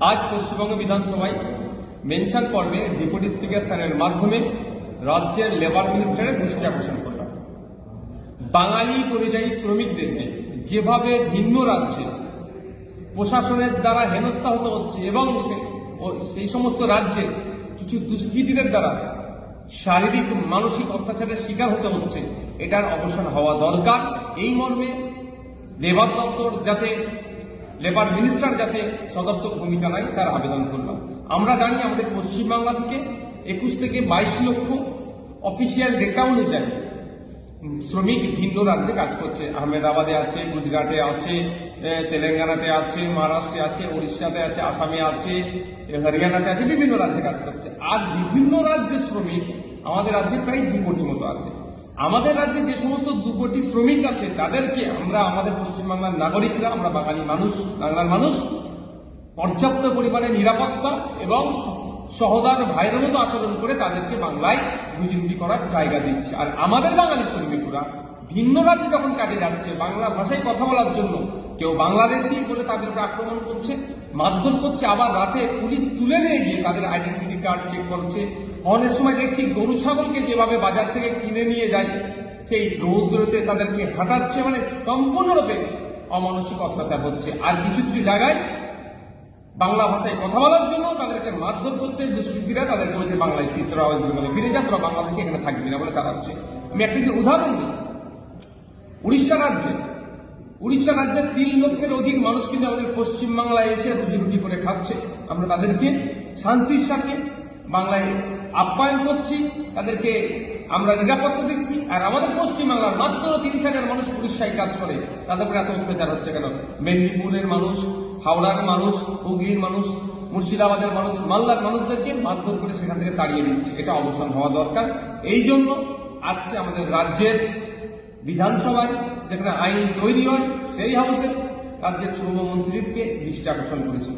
আজ পশ্চিমবঙ্গ বিধানসভায় মেনশন পর্বে ডেপুটি স্পিকার স্যারের মাধ্যমে রাজ্যের লেবার মিনিস্টারের দৃষ্টি আকর্ষণ করলাম। বাঙালি পরিযায়ী শ্রমিকদেরকে যেভাবে ভিন্ন রাজ্যে প্রশাসনের দ্বারা হেনস্থা হতে হচ্ছে এবং সেই সমস্ত রাজ্যে কিছু দুষ্কৃতীদের দ্বারা শারীরিক মানসিক অত্যাচারের শিকার হতে হচ্ছে, এটার অবসান হওয়া দরকার। এই মর্মে লেবার দপ্তর যাতে লেবার মিনিস্টার যাতে সদর্থক ভূমিকা নেয় তার আবেদন করলাম। আমরা জানি আমাদের পশ্চিমবাংলা থেকে 21 থেকে 22 লক্ষ অফিসিয়াল ডেটা অনুযায়ী শ্রমিক ভিন্ন রাজ্যে কাজ করছে। আহমেদাবাদে আছে, গুজরাটে আছে, তেলেঙ্গানাতে আছে, মহারাষ্ট্রে আছে, উড়িষ্যাতে আছে, আসামে আছে, হরিয়ানাতে আছে, বিভিন্ন রাজ্যে কাজ করছে। আর বিভিন্ন রাজ্যের শ্রমিক আমাদের রাজ্যে প্রায় 2 কোটি মতো আছে। আমাদের রাজ্যে যে সমস্ত 2 কোটি শ্রমিক আছে তাদেরকে আমরা আমাদের পশ্চিমবাংলার নাগরিকরা, আমরা বাঙালি মানুষ, বাংলার মানুষ পর্যাপ্ত পরিমাণে নিরাপত্তা এবং সহদার ভাইয়ের মতো আচরণ করে তাদেরকে বাংলায় রুজি করার জায়গা দিচ্ছে। আর আমাদের বাঙালি শ্রমিকরা ভিন্ন রাজ্যে যখন কাজে যাচ্ছে বাংলা ভাষায় কথা বলার জন্য কেউ বাংলাদেশি বলে তাদের উপর আক্রমণ করছে, মারধর করছে, আবার রাতে পুলিশ তুলে নিয়ে গিয়ে তাদের আইডেন্টিটি কার্ড চেক করছে। অনেক সময় দেখছি গরু ছাগলকে যেভাবে বাজার থেকে কিনে নিয়ে যায় সেই রৌদ্রতে তাদেরকে হাঁটাচ্ছে, মানে সম্পূর্ণরূপে অমানসিক অত্যাচার হচ্ছে। আর কিছু কিছু জায়গায় বাংলা ভাষায় কথা বলার জন্য তাদেরকে মারধর করছে দুষ্কৃতীরা, তাদেরকে বলছে বাংলায় ফিরে, তোরা ওয়েস্ট বেঙ্গলে ফিরে যা, তোরা বাংলাদেশে এখানে থাকবি না বলে তাড়াচ্ছে। আমি একটি উদাহরণ দিই, উড়িষ্যা রাজ্যে 3 লক্ষের অধিক মানুষ কিন্তু আমাদের পশ্চিমবাংলায় এসে রুজি করে খাচ্ছে। আমরা তাদেরকে শান্তির সাথে বাংলায় আপ্যায়ন করছি, তাদেরকে আমরা নিরাপত্তা দিচ্ছি। আর আমাদের পশ্চিমবাংলার মাত্র 30,000 মানুষ উড়িষ্যায় কাজ করে, তাদের উপরে এত অত্যাচার হচ্ছে কেন? মেদিনীপুরের মানুষ, হাওড়ার মানুষ, হুগলির মানুষ, মুর্শিদাবাদের মানুষ, মালদার মানুষদেরকে মারধর করে সেখান থেকে তাড়িয়ে দিচ্ছে। এটা অবসান হওয়া দরকার। এই জন্য আজকে আমাদের রাজ্যের বিধানসভায় যেখানে আইন তৈরি হয় সেই হাউসে রাজ্যের শ্রমমন্ত্রীকে দৃষ্টি আকর্ষণ করেছিল।